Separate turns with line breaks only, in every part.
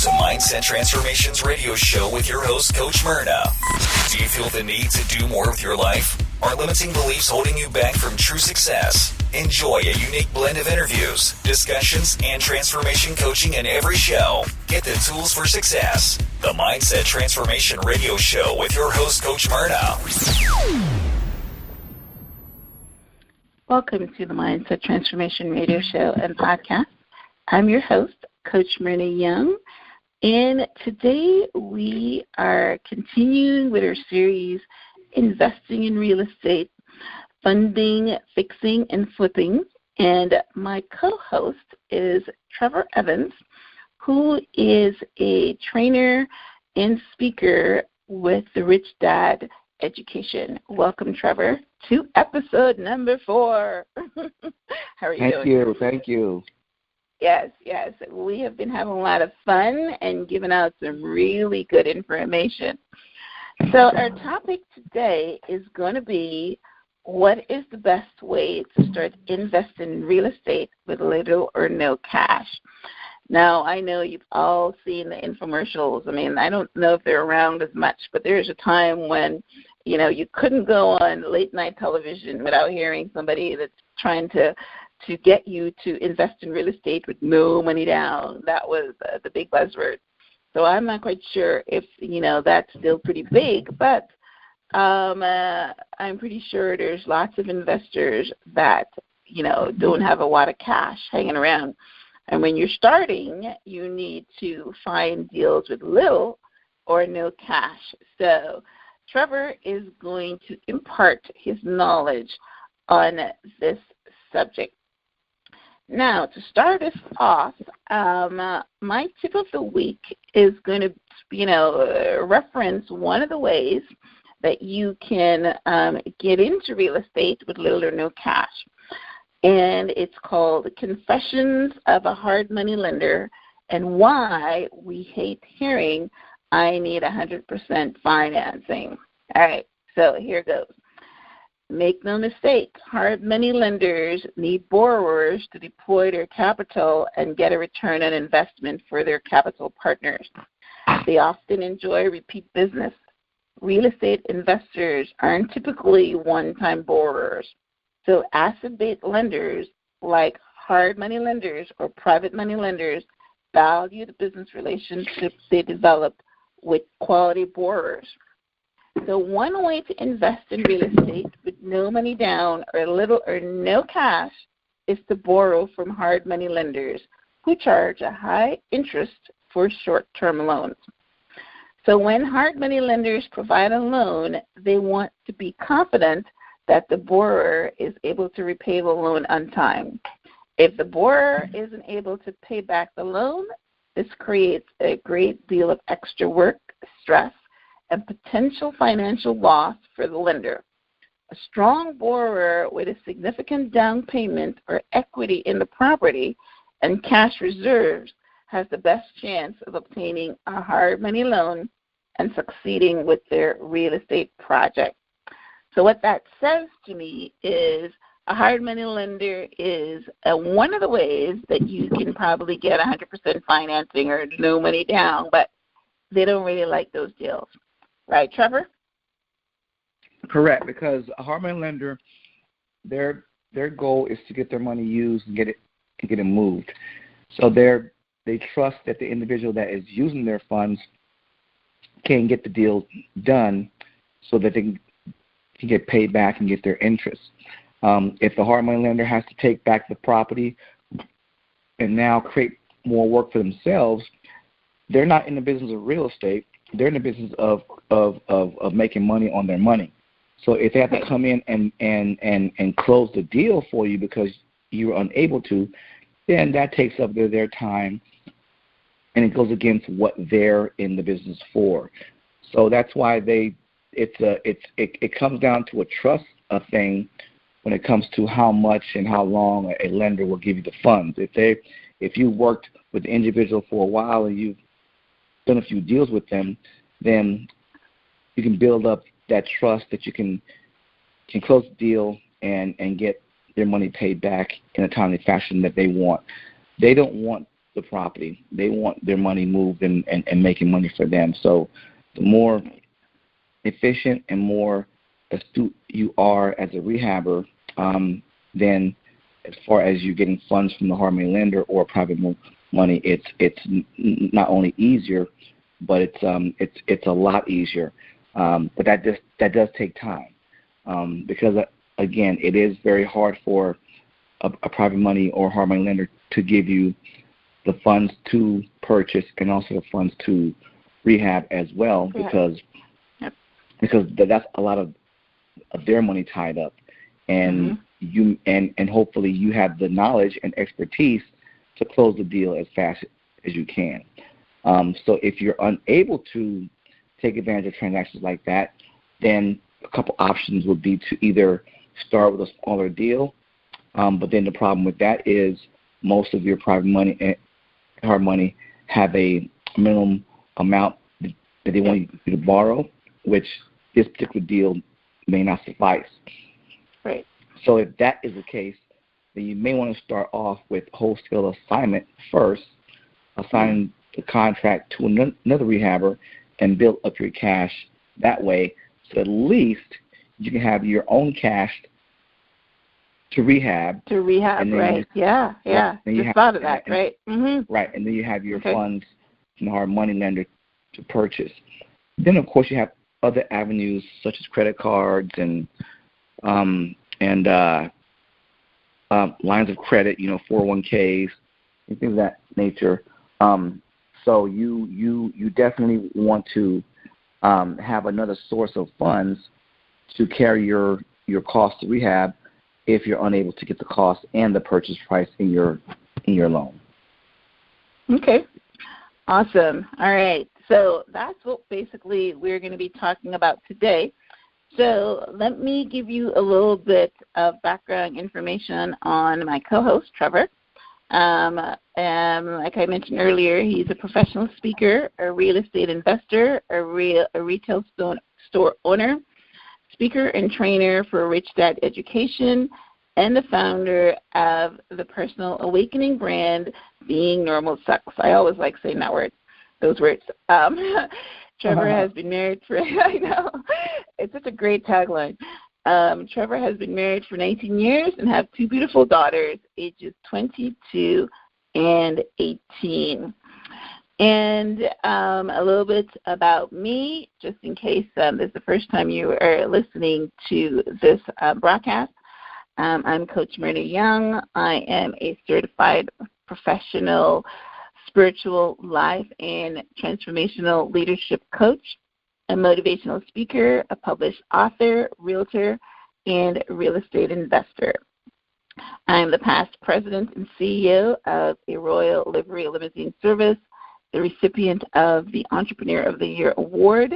to Mindset Transformations Radio Show with your host, Coach Myrna. Do you feel the need to do more with your life? Are limiting beliefs holding you back from true success? Enjoy a unique blend of interviews, discussions, and transformation coaching in every show. Get the tools for success. The Mindset Transformation Radio Show with your host, Coach Myrna.
Welcome to the Mindset Transformation Radio Show and Podcast. I'm your host, Coach Myrna Young, and today we are continuing with our series, Investing in Real Estate, Funding, Fixing, and Flipping. And my co-host is Trevor Evans, who is a trainer and speaker with the Rich Dad Education. Welcome, Trevor, to episode number 4. How are you doing?
Thank you.
Yes. We have been having a lot of fun and giving out some really good information. So our topic today is going to be, what is the best way to start investing in real estate with little or no cash? Now, I know you've all seen the infomercials. I mean, I don't know if they're around as much, but there's a time when, you couldn't go on late-night television without hearing somebody that's trying to get you to invest in real estate with no money down. That was the big buzzword. So I'm not quite sure if, that's still pretty big, but I'm pretty sure there's lots of investors that, don't have a lot of cash hanging around. And when you're starting, you need to find deals with little or no cash. So Trevor is going to impart his knowledge on this subject. Now, to start us off, my tip of the week is going to, reference one of the ways that you can get into real estate with little or no cash. And it's called Confessions of a Hard Money Lender and Why We Hate Hearing I Need 100% Financing. All right, so here goes. Make no mistake, hard money lenders need borrowers to deploy their capital and get a return on investment for their capital partners. They often enjoy repeat business. Real estate investors aren't typically one-time borrowers. So asset-based lenders like hard money lenders or private money lenders value the business relationships they develop with quality borrowers. So one way to invest in real estate with no money down or little or no cash is to borrow from hard money lenders who charge a high interest for short-term loans. So when hard money lenders provide a loan, they want to be confident that the borrower is able to repay the loan on time. If the borrower isn't able to pay back the loan, this creates a great deal of extra work, stress, and potential financial loss for the lender. A strong borrower with a significant down payment or equity in the property and cash reserves has the best chance of obtaining a hard money loan and succeeding with their real estate project. So what that says to me is a hard money lender is one of the ways that you can probably get 100% financing or no money down, but they don't really like those deals. Right, Trevor?
Correct, because a hard money lender, their goal is to get their money used and get it moved. So they trust that the individual that is using their funds can get the deal done so that they can get paid back and get their interest. If the hard money lender has to take back the property and now create more work for themselves, they're not in the business of real estate. They're in the business of making money on their money. So if they have to come in and close the deal for you because you were unable to, then that takes up their time, and it goes against what they're in the business for. So that's why it comes down to a trust thing when it comes to how much and how long a lender will give you the funds. If you worked with the individual for a while and you've done a few deals with them, then you can build up that trust that you can close the deal and get their money paid back in a timely fashion that they want. They don't want the property. They want their money moved and making money for them. So the more efficient and more astute you are as a rehabber, then as far as you getting funds from the hard money lender or private money, it's not only easier, but it's a lot easier. But that does take time, because again, it is very hard for a private money or hard money lender to give you the funds to purchase and also the funds to rehab as well, because that's a lot of their money tied up, and you and hopefully you have the knowledge and expertise to close the deal as fast as you can. So if you're unable to take advantage of transactions like that, then a couple options would be to either start with a smaller deal, but then the problem with that is most of your private money and hard money have a minimum amount that they want you to borrow, which this particular deal may not suffice.
Right.
So if that is the case, then you may want to start off with wholesale assignment first, assigning the contract to another rehabber and build up your cash that way, so at least you can have your own cash to rehab.
Right. Yeah. Just thought of that, right?
Right, and then you have your funds from the hard money lender to purchase. Then, of course, you have other avenues such as credit cards and lines of credit, 401ks, and things of that nature. So you definitely want to have another source of funds to carry your cost to rehab if you're unable to get the cost and the purchase price in your loan.
Okay. Awesome. All right. So that's what basically we're going to be talking about today. So let me give you a little bit of background information on my co-host, Trevor. Like I mentioned earlier, he's a professional speaker, a real estate investor, a retail store owner, speaker and trainer for Rich Dad Education, and the founder of the personal awakening brand, Being Normal Sucks. I always like saying those words. Trevor has been married for, I know, it's such a great tagline. Trevor has been married for 19 years and have two beautiful daughters, ages 22 and 18. And a little bit about me, just in case this is the first time you are listening to this broadcast. I'm Coach Myrna Young. I am a certified professional spiritual life and transformational leadership coach, a motivational speaker, a published author, realtor, and real estate investor. I am the past president and CEO of a Royal Livery Limousine Service, the recipient of the Entrepreneur of the Year Award,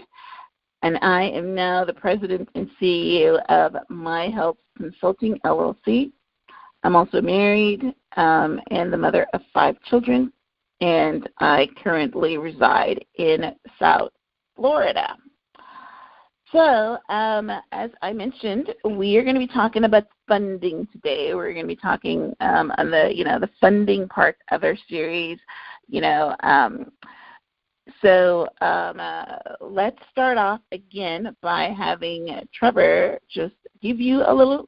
and I am now the president and CEO of My Help Consulting, LLC. I'm also married and the mother of 5 children, and I currently reside in South Florida. So, as I mentioned, we are going to be talking about funding today. We're going to be talking on the funding part of our series. So let's start off again by having Trevor just give you a little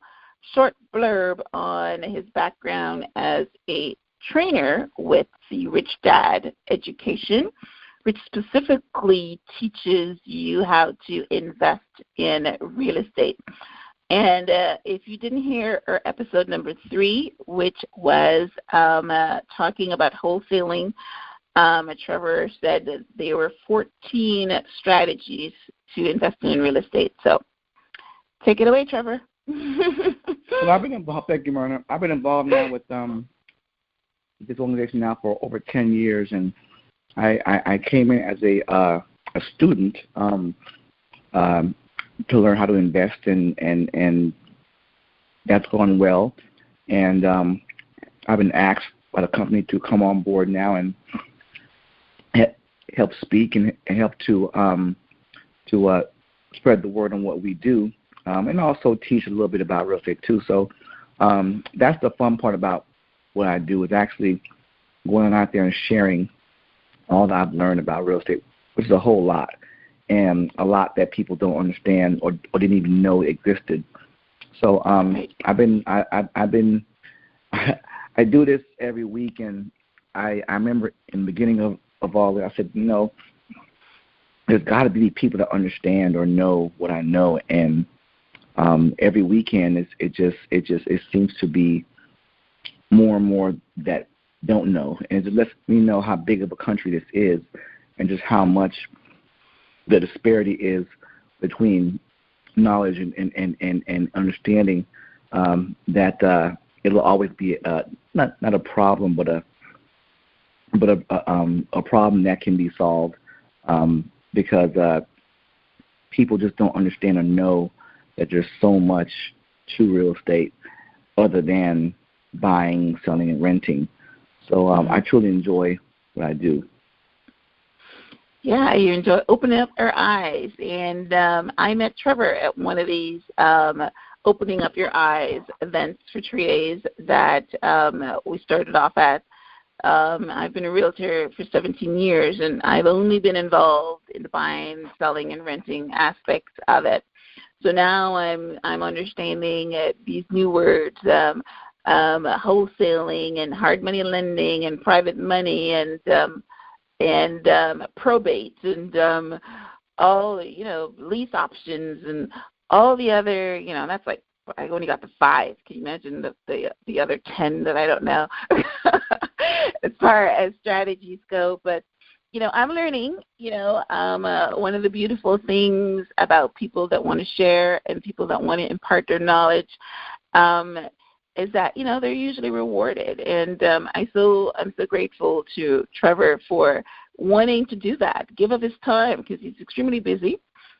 short blurb on his background as a trainer with the Rich Dad Education, which specifically teaches you how to invest in real estate. And if you didn't hear our episode number 3, which was talking about wholesaling, Trevor said that there were 14 strategies to invest in real estate. So take it away, Trevor.
Well, I've been involved. Thank you, Myrna. I've been involved now with this organization now for over 10 years, and I came in as a student to learn how to invest, and that's going well. And I've been asked by the company to come on board now and help speak and help to spread the word on what we do, and also teach a little bit about real estate too. So that's the fun part about what I do, is actually going out there and sharing all that I've learned about real estate, which is a whole lot, and a lot that people don't understand or didn't even know existed. So I've been I do this every week, and I remember in the beginning of all that, I said, there's got to be people that understand or know what I know, and every weekend it seems to be more and more that don't know, and it lets me know how big of a country this is, and just how much the disparity is between knowledge and understanding, that it'll always be not a problem, but a problem that can be solved, because people just don't understand or know that there's so much to real estate other than buying, selling, and renting. So I truly enjoy what I do.
Yeah, you enjoy opening up our eyes. And I met Trevor at one of these Opening Up Your Eyes events for TRIAs that we started off at. I've been a realtor for 17 years, and I've only been involved in the buying, selling, and renting aspects of it. So now I'm understanding these new words, wholesaling and hard money lending and private money and probate and all, lease options and all the other, that's like, I only got the 5. Can you imagine the other 10 that I don't know as far as strategies go? But, I'm learning, one of the beautiful things about people that want to share and people that want to impart their knowledge is that, they're usually rewarded. And I'm so grateful to Trevor for wanting to do that, give up his time because he's extremely busy.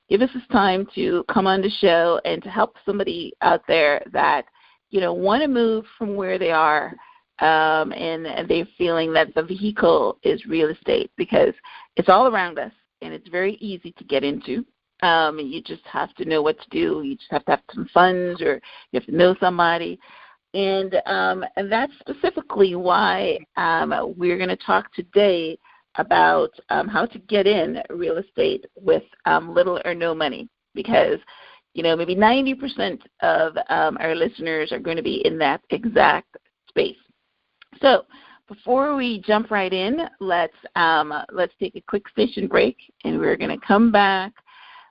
Give us his time to come on the show and to help somebody out there that, want to move from where they are, and they're feeling that the vehicle is real estate, because it's all around us and it's very easy to get into. You just have to know what to do. You just have to have some funds, or you have to know somebody. And that's specifically why we're going to talk today about how to get in real estate with little or no money, because maybe 90% of our listeners are going to be in that exact space. So before we jump right in, let's take a quick station break, and we're going to come back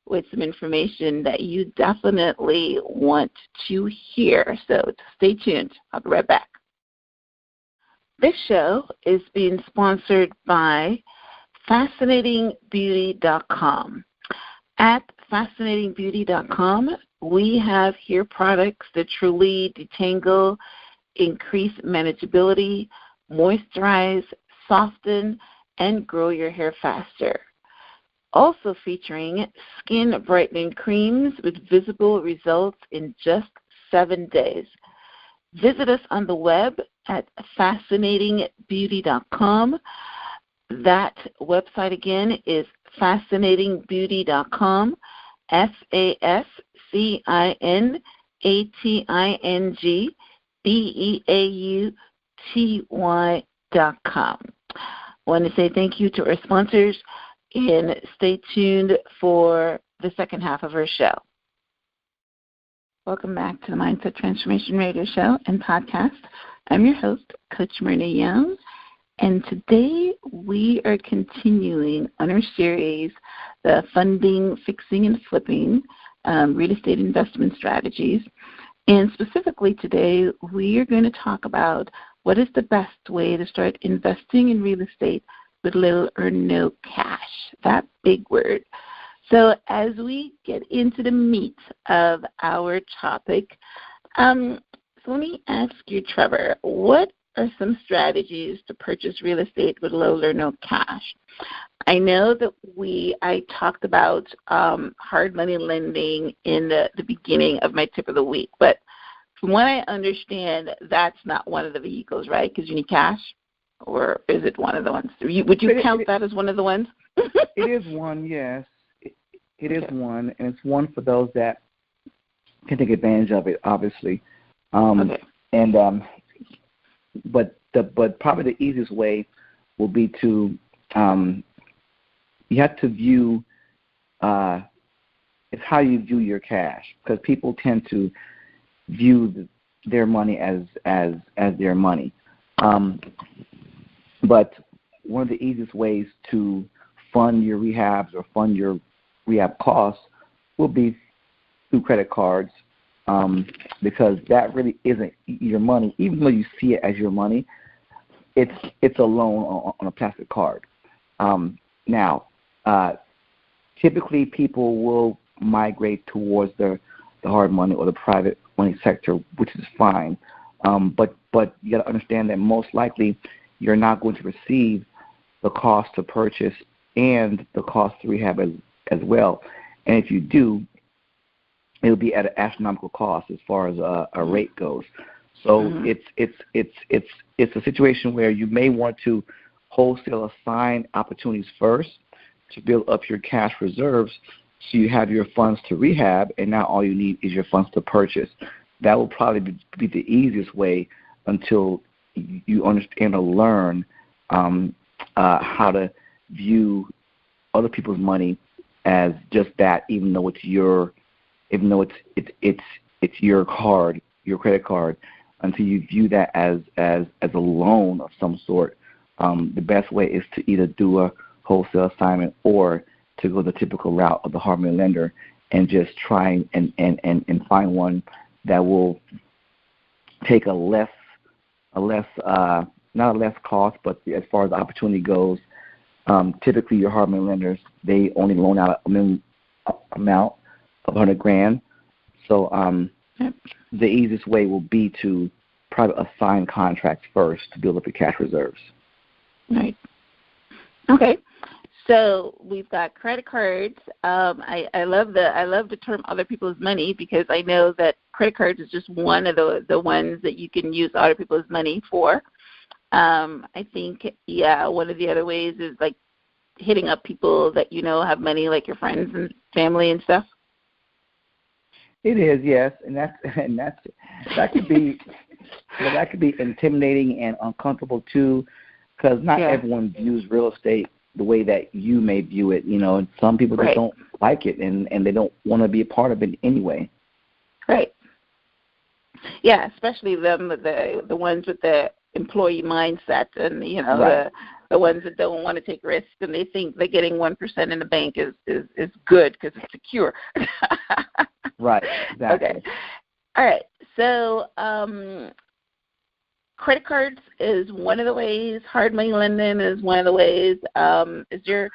with some information that you definitely want to hear. So stay tuned. I'll be right back. This show is being sponsored by FascinatingBeauty.com. At FascinatingBeauty.com, we have here products that truly detangle, increase manageability, moisturize, soften, and grow your hair faster. Also featuring skin brightening creams with visible results in just 7 days. Visit us on the web at FascinatingBeauty.com. That website again is FascinatingBeauty.com, FascinatingBeauty.com. I want to say thank you to our sponsors, and stay tuned for the second half of our show. Welcome back to the Mindset Transformation Radio Show and Podcast. I'm your host, Coach Myrna Young, and today we are continuing on our series, the Funding, Fixing, and Flipping Real Estate Investment Strategies. And specifically today, we are going to talk about what is the best way to start investing in real estate with little or no cash, that big word. So as we get into the meat of our topic, so let me ask you, Trevor, what are some strategies to purchase real estate with little or no cash? I know that I talked about hard money lending in the beginning of my tip of the week, but from what I understand, that's not one of the vehicles, right? Because you need cash, or is it one of the ones? Would you count that as one of the ones?
It is one, yes. It is one, and it's one for those that can take advantage of it, obviously. But but probably the easiest way will be to you have to view it's how you view your cash, because people tend to view their money as their money. But one of the easiest ways to fund your rehabs or fund your rehab costs will be through credit cards, because that really isn't your money. Even though you see it as your money, it's a loan on a plastic card. Now, typically people will migrate towards the hard money or the private money sector, which is fine. But you got to understand that most likely you're not going to receive the cost to purchase and the cost to rehab as well. And if you do, it'll be at an astronomical cost as far as a rate goes. So it's a situation where you may want to wholesale assign opportunities first to build up your cash reserves, so you have your funds to rehab, and now all you need is your funds to purchase. That will probably be the easiest way until you understand or learn how to view other people's money as just that, even though it's your card, your credit card, until you view that as a loan of some sort. The best way is to either do a wholesale assignment or to go the typical route of the hard money lender and just try and find one that will take not a less cost, but as far as the opportunity goes, typically your hard money lenders, they only loan out a minimum amount of $100,000. So the easiest way will be to probably assign contracts first to build up your cash reserves.
Right. Okay. So we've got credit cards. I love the term other people's money, because I know that credit cards is just one of the ones that you can use other people's money for. I think, one of the other ways is like hitting up people that have money, like your friends and family and stuff.
It is, yes, and that could be that could be intimidating and uncomfortable too, because not everyone views real estate the way that you may view it. And some people just don't like it, and they don't want to be a part of it anyway. Right.
Yeah, especially the ones with the employee mindset, and the ones that don't want to take risks, and they think that getting 1% in the bank is good because it's secure.
Right. Exactly.
Okay. All right. So credit cards is one of the ways. Hard money lending is one of the ways. Is there,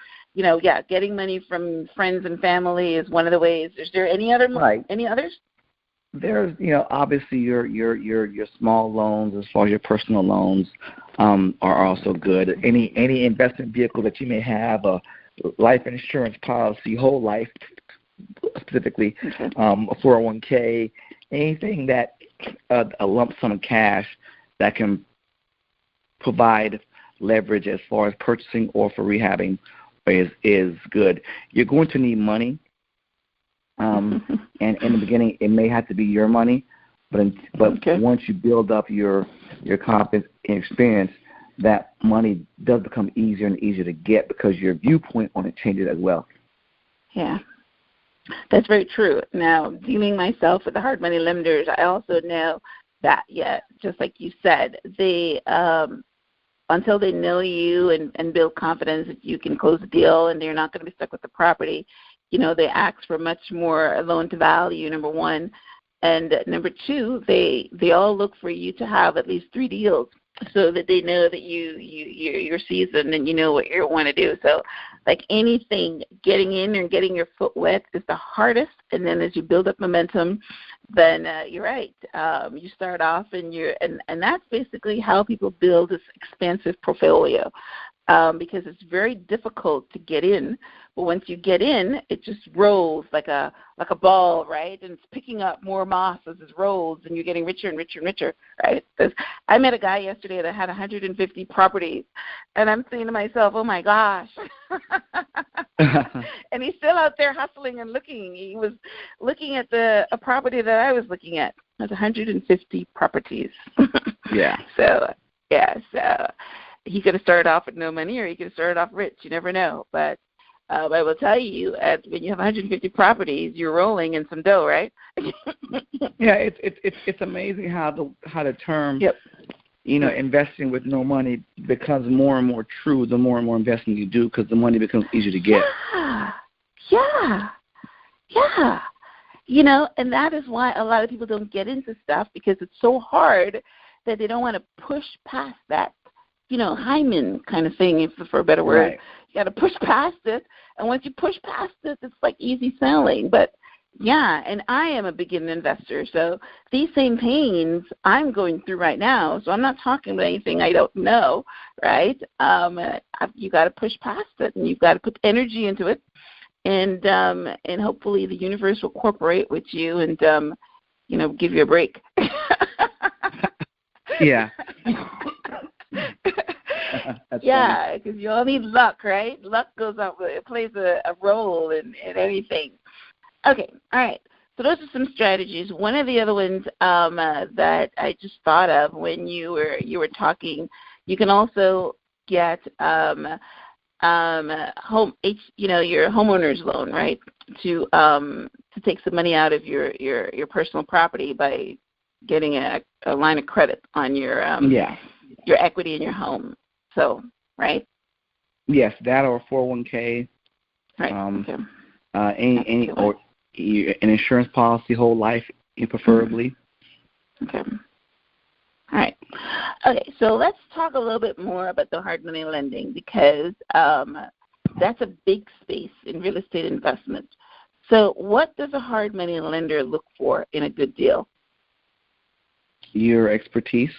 getting money from friends and family is one of the ways. Is there any other?
Right.
Any others?
There's, obviously your small loans, as far as your personal loans, are also good. Any investment vehicle that you may have, a life insurance policy, whole life specifically, a 401k, anything that a lump sum of cash that can provide leverage as far as purchasing or for rehabbing is good. You're going to need money. And in the beginning, it may have to be your money, but once you build up your confidence and experience, that money does become easier and easier to get, because your viewpoint on it changes as well.
Yeah, that's very true. Now, dealing myself with the hard money lenders, I also know that, just like you said, they until they know you and build confidence that you can close the deal and you're not going to be stuck with the property, they ask for much more loan to value, number one. And number two, they all look for you to have at least 3 deals, so that they know that you're seasoned and you know what you want to do. So like anything, getting in and getting your foot wet is the hardest. And then as you build up momentum, then you're right. You start off and that's basically how people build this expansive portfolio. Because it's very difficult to get in, but once you get in, it just rolls like a ball, right? And it's picking up more moss as it rolls, and you're getting richer and richer and richer, right? Because I met a guy yesterday that had 150 properties, and I'm saying to myself, oh my gosh. And he's still out there hustling and looking. He was looking at a property that I was looking at. It was 150 properties.
Yeah.
So Yeah, so he could have started off with no money, or he could have started off rich. You never know. But I will tell you, when you have 150 properties, you're rolling in some dough, right?
Yeah, it's amazing how the term,
yep.
Investing with no money becomes more and more true the more and more investing you do, because the money becomes easier to get.
Yeah. And that is why a lot of people don't get into stuff, because it's so hard that they don't want to push past that, hymen kind of thing, for a better word.
Right.
You got to push past it, and once you push past it, it's like easy sailing. But yeah, and I am a beginner investor, so these same pains I'm going through right now. So I'm not talking about anything I don't know, right? You got to push past it, and you've got to put energy into it, and hopefully the universe will cooperate with you and give you a break.
Yeah.
Yeah, because you all need luck, right? Luck plays a role in anything. Okay, all right. So those are some strategies. One of the other ones that I just thought of when you were talking, you can also get your homeowner's loan, right? To take some money out of your personal property by getting a line of credit on your equity in your home. So, right?
Yes, that or 401k.
Right. Okay.
Any or an insurance policy, whole life, preferably.
Okay. All right. Okay, so let's talk a little bit more about the hard money lending, because that's a big space in real estate investment. So what does a hard money lender look for in a good deal?
Your expertise.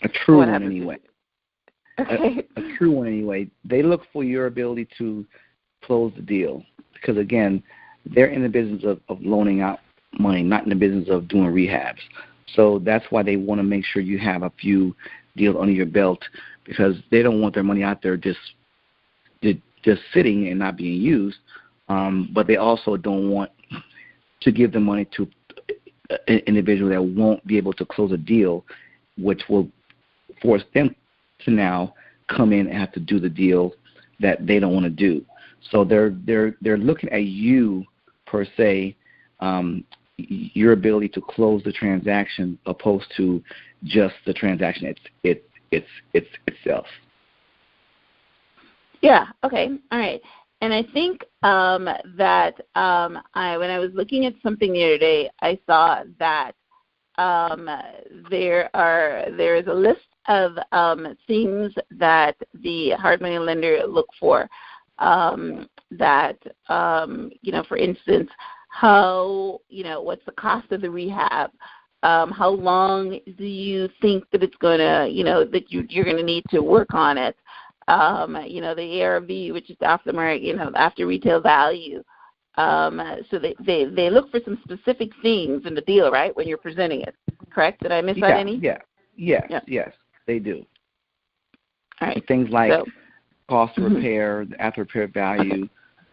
A true one, anyway.
Okay.
A true one, anyway. They look for your ability to close the deal, because, again, they're in the business of loaning out money, not in the business of doing rehabs. So that's why they want to make sure you have a few deals under your belt, because they don't want their money out there just sitting and not being used. But they also don't want to give the money to an individual that won't be able to close a deal, which will force them to now come in and have to do the deal that they don't want to do. So they're looking at you, per se, your ability to close the transaction, opposed to just the transaction itself.
Yeah. Okay. All right. And I think that when I was looking at something the other day, I saw that there is a list of things that the hard money lender look for. For instance, how, what's the cost of the rehab? How long do you think that it's going to, that you're going to need to work on it? The ARV, which is after retail value. So they look for some specific things in the deal, right, when you're presenting it. Correct? Did I miss out any?
Yes, they do.
All right.
So things like
So,
cost of repair, the after repair value,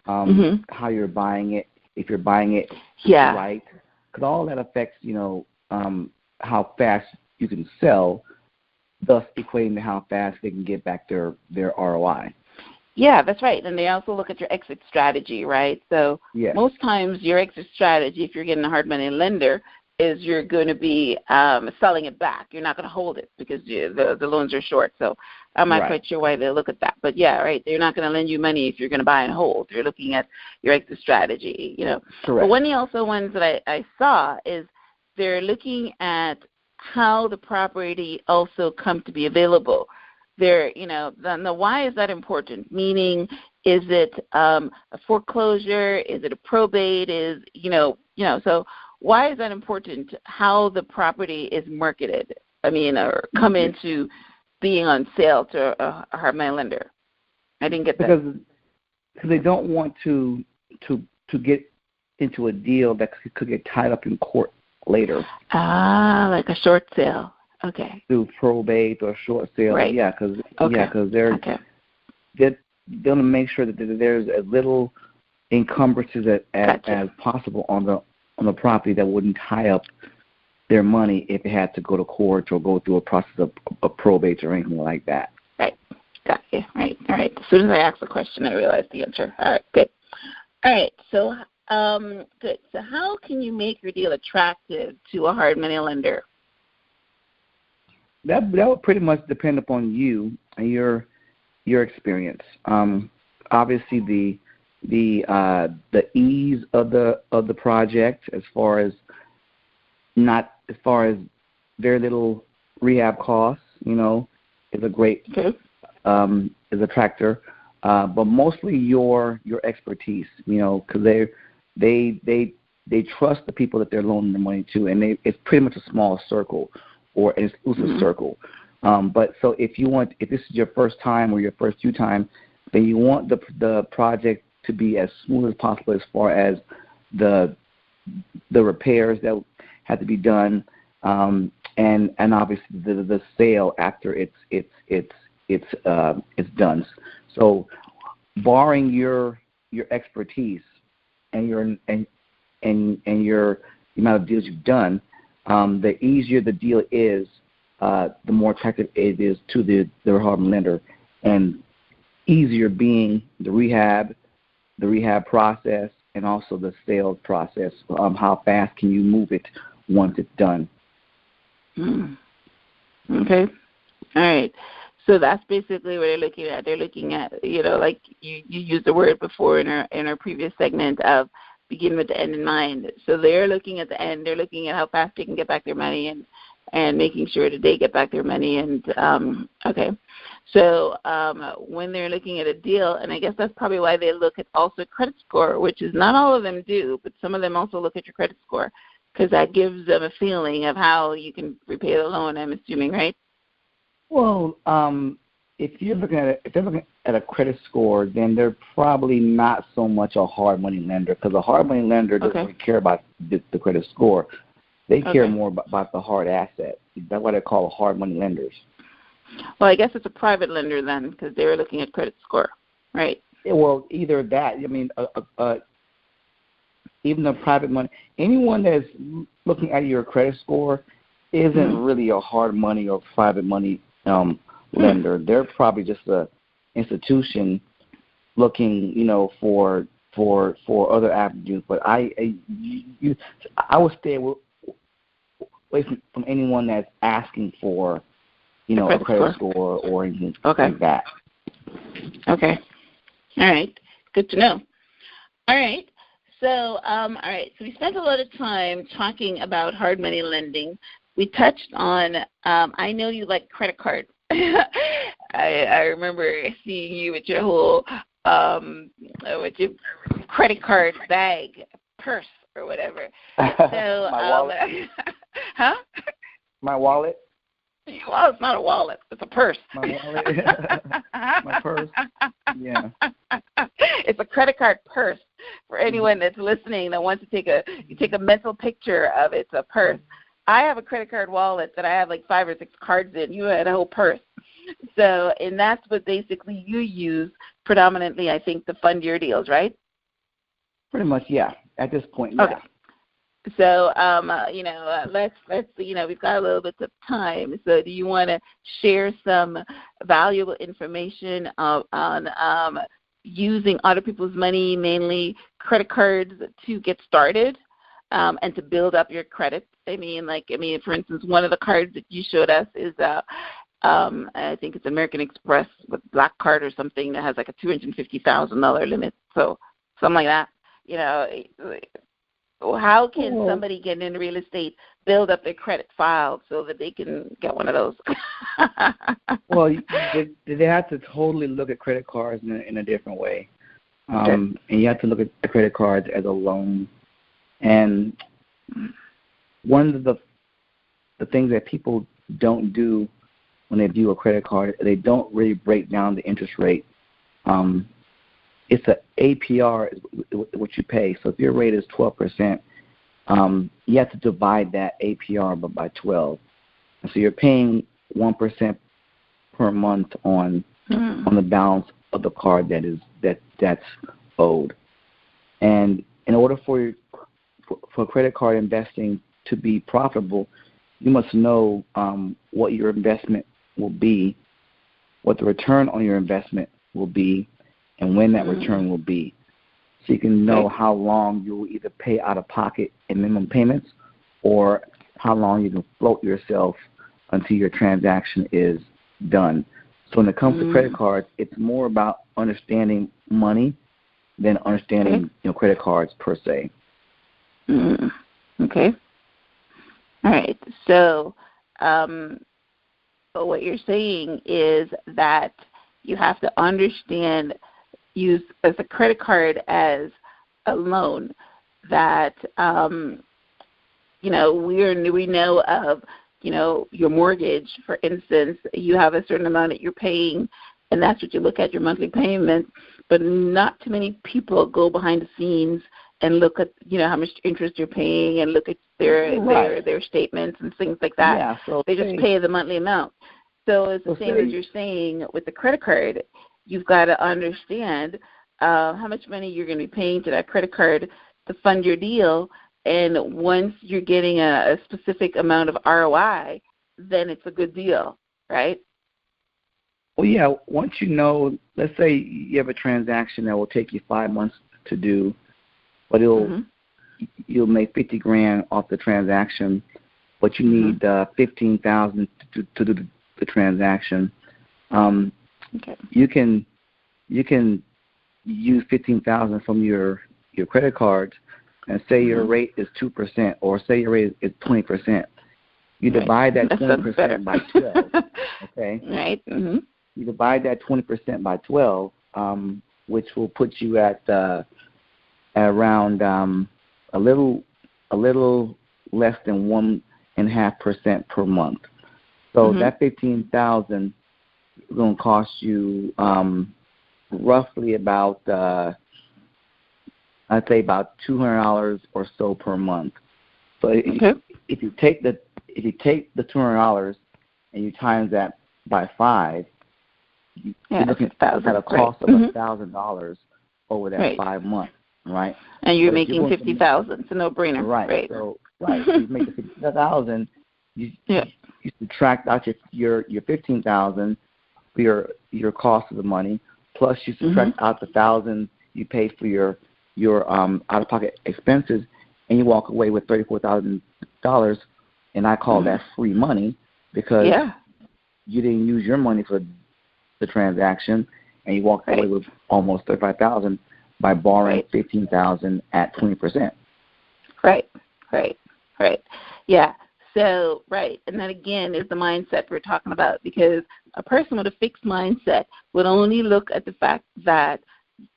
how you're buying it, if you're buying it right, because all that affects, how fast you can sell, thus equating to how fast they can get back their ROI.
Yeah, that's right. And they also look at your exit strategy, right? So most times your exit strategy, if you're getting a hard money lender, is you're going to be selling it back. You're not going to hold it because the loans are short. So I'm not quite sure why they look at that. But, yeah, right, they're not going to lend you money if you're going to buy and hold. You're looking at your exit strategy,
Correct.
But one of the also ones that I saw is they're looking at how the property also come to be available. They're, the why is that important? Meaning, is it a foreclosure? Is it a probate? So why is that important? How the property is marketed? Or come into being on sale to a hard money lender. I didn't get that.
Because they don't want to get into a deal that could get tied up in court later.
Like a short sale. Okay.
Through probate or short sale.
Right.
Yeah, because they're going to make sure that there's as little encumbrances as possible on the property that wouldn't tie up their money if it had to go to court or go through a process of probate or anything like that.
Right. Got you. Right. All right. As soon as I asked the question, I realized the answer. All right. Good. All right. So, good. So how can you make your deal attractive to a hard money lender?
That would pretty much depend upon you and your experience. Obviously, the ease of the project, as far as very little rehab costs, is a great is a factor. But mostly your expertise, because they trust the people that they're loaning the money to, and it's pretty much a small circle or an exclusive circle. But so if this is your first time or your first few times, then you want the project to be as smooth as possible as far as the repairs that have to be done, and obviously the sale after it's done. So, barring your expertise and your amount of deals you've done, the easier the deal is, the more attractive it is to the hard money lender, and easier being the rehab process and also the sales process. How fast can you move it once it's done?
Okay. All right. So that's basically what they're looking at. They're looking at, like you used the word before in our previous segment of begin with the end in mind. So they're looking at the end. They're looking at how fast they can get back their money and making sure that they get back their money. And okay. So when they're looking at a deal, and I guess that's probably why they look at also credit score, which is not all of them do, but some of them also look at your credit score because that gives them a feeling of how you can repay the loan, I'm assuming, right?
Well, if they're looking at a credit score, then they're probably not so much a hard money lender, because a hard money lender doesn't really care about the credit score. They care more about the hard asset. That's why they're called hard money lenders.
Well, I guess it's a private lender then, because they were looking at credit score, right?
Well, either that. I mean, even a private money, anyone that's looking at your credit score isn't really a hard money or private money lender. They're probably just a institution looking, for other avenues. But I would stay away from anyone that's asking for, a credit score or anything like that.
Okay. All right. Good to know. All right. So, So we spent a lot of time talking about hard money lending. We touched on, I know you like credit cards. I remember seeing you with your whole, with your credit card bag, purse, or whatever. So,
my wallet.
Huh?
My wallet.
Well, it's not a wallet. It's a purse.
My wallet. My purse. Yeah.
It's a credit card purse for anyone that's listening that wants to take a mental picture of it. It's a purse. I have a credit card wallet that I have like 5 or 6 cards in. You had a whole purse. So, and that's what basically you use predominantly, I think, to fund your deals, right?
Pretty much, yeah. At this point, yeah.
Okay. So, let's we've got a little bit of time. So, do you want to share some valuable information on using other people's money, mainly credit cards, to get started and to build up your credit? I mean, for instance, one of the cards that you showed us is I think it's American Express with Black Card or something that has like a $250,000 limit. So something like that. How can somebody get into real estate, build up their credit file so that they can get one of those?
Well, they have to totally look at credit cards in a different way. And you have to look at the credit cards as a loan. And one of the things that people don't do when they view a credit card, they don't really break down the interest rate. It's an APR is what you pay. So if your rate is 12%, you have to divide that APR by 12. And so you're paying 1% per month on the balance of the card that's owed. And in order for credit card investing to be profitable, you must know what your investment will be, what the return on your investment will be, and when that return will be. So you can know how long you will either pay out of pocket in minimum payments or how long you can float yourself until your transaction is done. So when it comes to credit cards, it's more about understanding money than understanding credit cards per se.
Okay. All right. So what you're saying is that you have to understand, use as a credit card as a loan that, we know of, your mortgage, for instance, you have a certain amount that you're paying, and that's what you look at, your monthly payment, but not too many people go behind the scenes and look at, how much interest you're paying and look at their statements and things like that.
Yeah, so
they just pay the monthly amount. So it's the same as you're saying with the credit card. You've got to understand how much money you're going to be paying to that credit card to fund your deal. And once you're getting a specific amount of ROI, then it's a good deal, right?
Well, yeah, once you know, let's say you have a transaction that will take you 5 months to do, but you'll make $50,000 off the transaction, but you need $15,000 to do the transaction. You can use $15,000 from your credit card, and say your rate is 2%, or say your rate is 20%. You divide that 20% by 12. Okay.
Right.
You divide that 20% by 12, which will put you at around a little less than 1.5% per month. So that $15,000 is going to cost you roughly about I'd say about $200 or so per month. So if you take the $200 and you times that by 5, you're looking at a cost of $1,000 over that 5 months, right?
And you're making $50,000. It's a no-brainer,
right? So you make the $50,000. You subtract out your $15,000 for your cost of the money, plus you subtract out the $1,000 you pay for your out-of-pocket expenses, and you walk away with $34,000, and I call that free money because you didn't use your money for the transaction, and you walk away with almost $35,000 by borrowing $15,000 at 20%. Right.
Yeah. So, and that again is the mindset we're talking about, because a person with a fixed mindset would only look at the fact that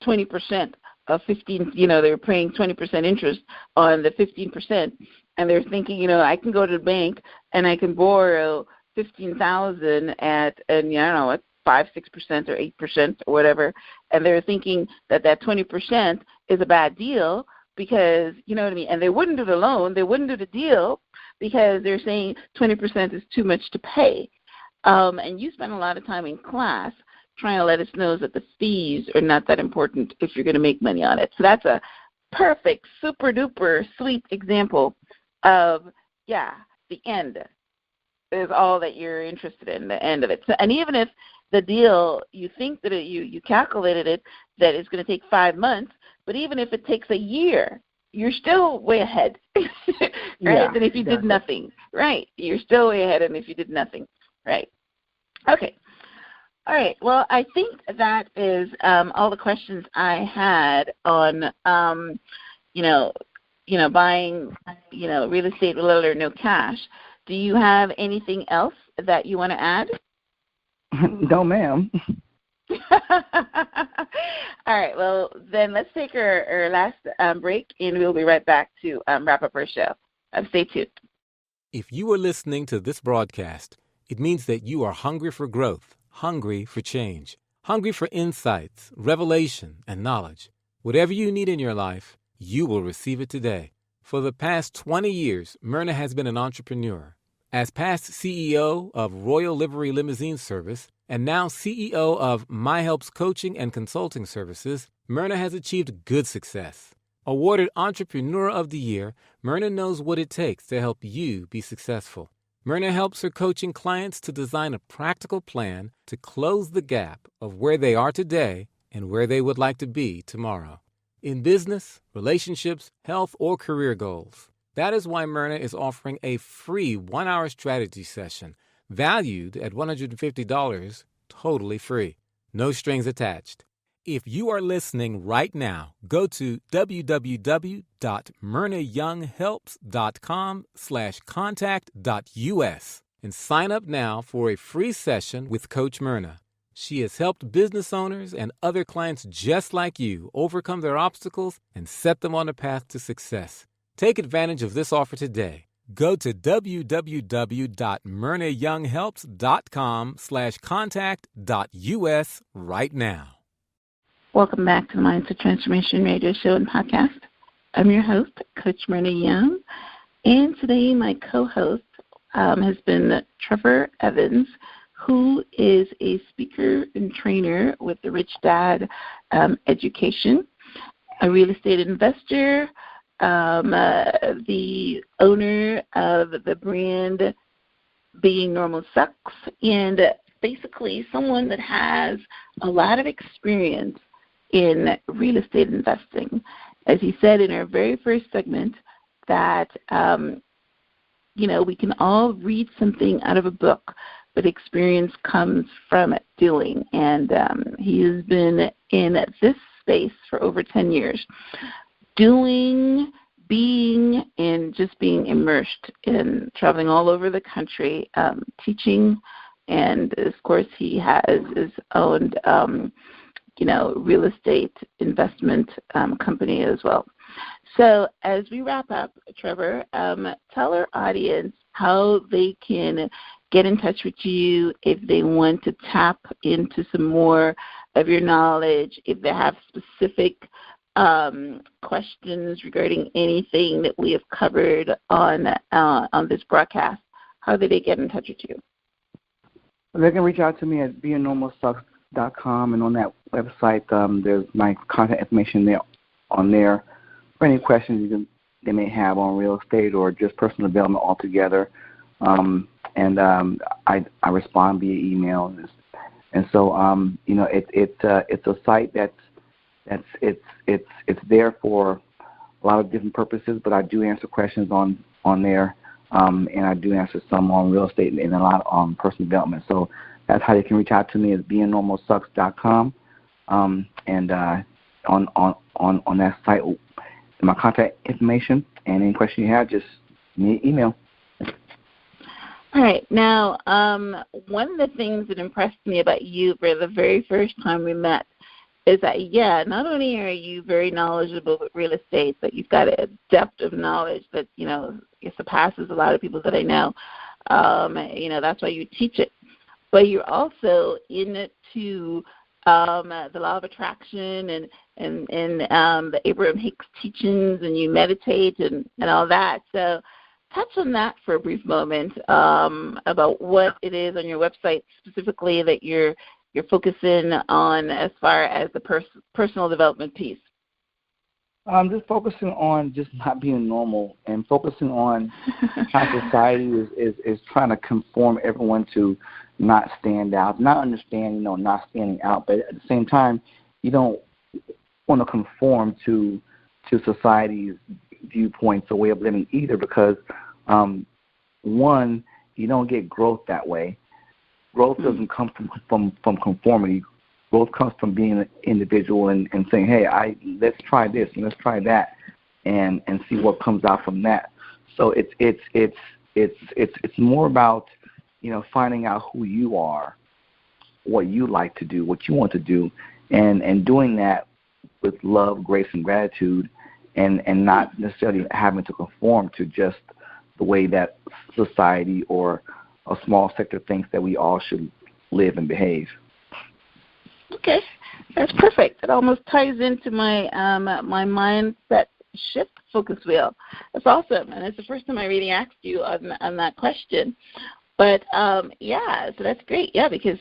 20% of 15, they're paying 20% interest on the 15%, and they're thinking, I can go to the bank and I can borrow $15,000 at, and I don't know, at 5, 6% or 8% or whatever, and they're thinking that 20% is a bad deal because, you know what I mean, and they wouldn't do the loan, they wouldn't do the deal because they're saying 20% is too much to pay. And you spend a lot of time in class trying to let us know that the fees are not that important if you're going to make money on it. So that's a perfect, super-duper sweet example of, the end is all that you're interested in, the end of it. So, and even if the deal, you think that you calculated it, that it's going to take 5 months, but even if it takes a year, you're still way ahead, right? Than if you did nothing, right? You're still way ahead than if you did nothing, right? Okay. All right. Well, I think that is all the questions I had on, buying, real estate with little or no cash. Do you have anything else that you want to add?
No, ma'am.
All right. Well, then let's take our last break, and we'll be right back to wrap up our show. Stay tuned.
If you are listening to this broadcast, it means that you are hungry for growth, hungry for change, hungry for insights, revelation, and knowledge. Whatever you need in your life, you will receive it today. For the past 20 years, Myrna has been an entrepreneur. As past CEO of Royal Livery Limousine Service and now CEO of My Helps Coaching and Consulting Services, Myrna has achieved good success. Awarded Entrepreneur of the Year, Myrna knows what it takes to help you be successful. Myrna helps her coaching clients to design a practical plan to close the gap of where they are today and where they would like to be tomorrow. In business, relationships, health, or career goals. That is why Myrna is offering a free 1-hour strategy session valued at $150, totally free. No strings attached. If you are listening right now, go to www.myrnayounghelps.com/contact.us and sign up now for a free session with Coach Myrna. She has helped business owners and other clients just like you overcome their obstacles and set them on a path to success. Take advantage of this offer today. Go to www.myrnayounghelps.com/contact.us right now.
Welcome back to the Mindset Transformation Radio Show and Podcast. I'm your host, Coach Myrna Young, and today my co-host has been Trevor Evans, who is a speaker and trainer with the Rich Dad Education, a real estate investor, the owner of the brand Being Normal Sucks, and basically someone that has a lot of experience in real estate investing. As he said in our very first segment, that we can all read something out of a book, but experience comes from doing. And he has been in this space for over 10 years, doing, being, and just being immersed in traveling all over the country, teaching, and of course he has his own real estate investment company as well. So as we wrap up, Trevor, tell our audience how they can get in touch with you if they want to tap into some more of your knowledge, if they have specific questions regarding anything that we have covered on this broadcast. How do they get in touch with you?
They can reach out to me at beingnormalsucks.com, and on that website there's my contact information there for any questions they may have on real estate or just personal development altogether. And I respond via email, and so it's a site it's there for a lot of different purposes, but I do answer questions on there, and I do answer some on real estate and a lot on personal development. So that's how you can reach out to me, is beingnormalsucks.com, and on that site, my contact information, and any question you have, just email.
All right. Now, one of the things that impressed me about you for the very first time we met is that, not only are you very knowledgeable with real estate, but you've got a depth of knowledge that, it surpasses a lot of people that I know. That's why you teach it. But you're also into the law of attraction and the Abraham Hicks teachings, and you meditate and all that. So touch on that for a brief moment about what it is on your website specifically that you're focusing on as far as the personal development piece.
I'm just focusing on just not being normal and focusing on how society is trying to conform everyone to not stand out, not understand, not standing out, but at the same time, you don't want to conform to society's viewpoints or way of living either, because one, you don't get growth that way. Growth doesn't come from conformity. Growth comes from being an individual and saying, hey, let's try this and let's try that, and see what comes out from that. So it's more about finding out who you are, what you like to do, what you want to do, and doing that with love, grace, and gratitude, and not necessarily having to conform to just the way that society or a small sector thinks that we all should live and behave.
Okay, that's perfect. It almost ties into my my mindset shift focus wheel. That's awesome, and it's the first time I really asked you on that question. But so that's great. Yeah, because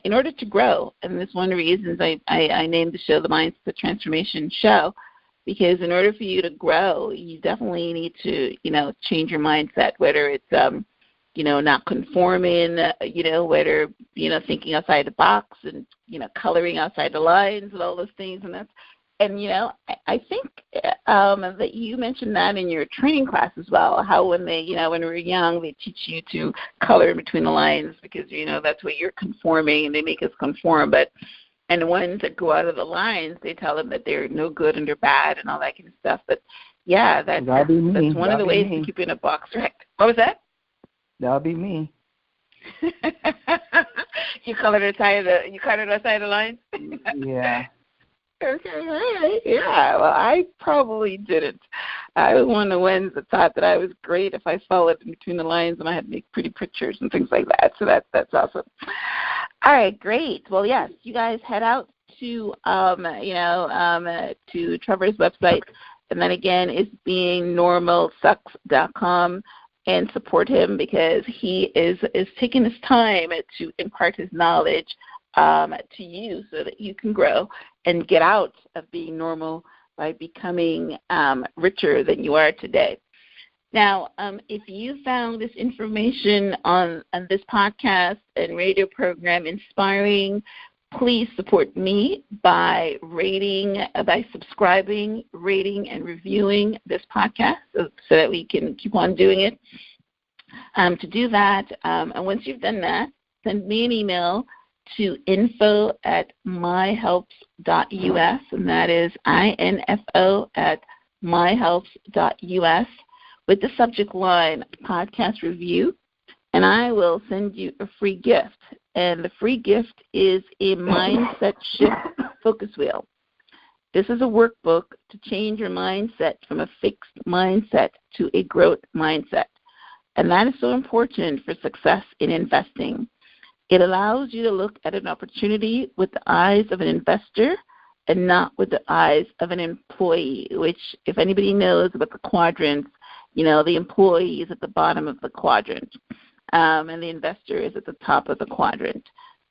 in order to grow, and this is one of the reasons I named the show the Mindset Transformation Show, because in order for you to grow, you definitely need to, change your mindset, whether it's, not conforming, whether, thinking outside the box and, coloring outside the lines and all those things. And I think that you mentioned that in your training class as well, how when we're young, they teach you to color in between the lines because, that's what you're conforming and they make us conform. And the ones that go out of the lines, they tell them that they're no good and they're bad and all that kind of stuff. But, yeah, that's one of the ways to keep you in a box, right? What was that?
That'll be me.
You colored outside the lines?
Yeah.
Okay, all right. Yeah, well, I probably didn't. I was one of the ones that thought that I was great if I followed in between the lines and I had to make pretty pictures and things like that. So that's awesome. All right, great. Well, yes, you guys head out to to Trevor's website, and then again, it's beingnormalsucks.com, and support him because he is taking his time to impart his knowledge to you so that you can grow and get out of being normal by becoming richer than you are today. Now, if you found this information on this podcast and radio program inspiring, please support me by subscribing, rating, and reviewing this podcast so that we can keep on doing it. To do that, and once you've done that, send me an email to info@myhelps.us, and that is info@myhelps.us, with the subject line podcast review, and I will send you a free gift. And the free gift is a mindset shift focus wheel. This is a workbook to change your mindset from a fixed mindset to a growth mindset. And that is so important for success in investing. It allows you to look at an opportunity with the eyes of an investor and not with the eyes of an employee, which if anybody knows about the quadrants, the employee is at the bottom of the quadrant, and the investor is at the top of the quadrant.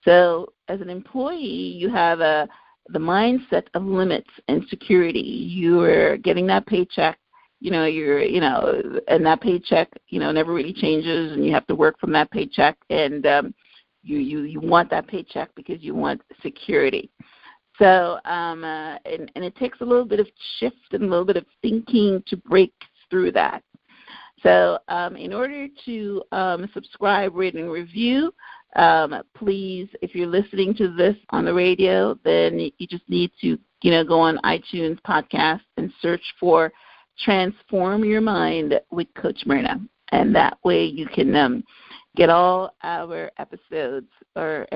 So as an employee, you have the mindset of limits and security. You are getting that paycheck, and that paycheck, never really changes, and you have to work from that paycheck, and you want that paycheck because you want security. So, and it takes a little bit of shift and a little bit of thinking to break through that. So in order to subscribe, rate, and review, please, if you're listening to this on the radio, then you just need to, go on iTunes podcast and search for Transform Your Mind with Coach Myrna. And that way you can get all our episodes or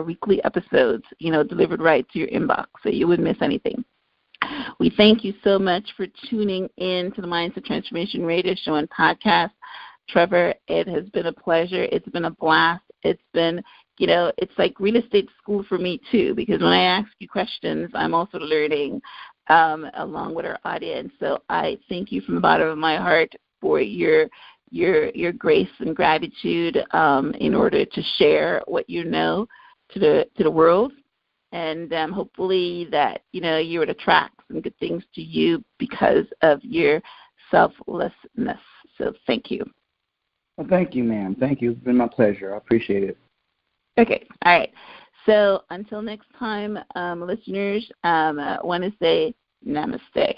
weekly episodes, delivered right to your inbox so you wouldn't miss anything. We thank you so much for tuning in to the Mindset Transformation Radio Show and Podcast. Trevor, it has been a pleasure. It's been a blast. It's been, it's like real estate school for me too, because when I ask you questions, I'm also learning along with our audience. So I thank you from the bottom of my heart for your grace and gratitude in order to share what you know to the world. And hopefully that, you would attract some good things to you because of your selflessness. So thank you.
Well, thank you, ma'am. Thank you. It's been my pleasure. I appreciate it.
Okay. All right. So until next time, listeners, I want to say namaste.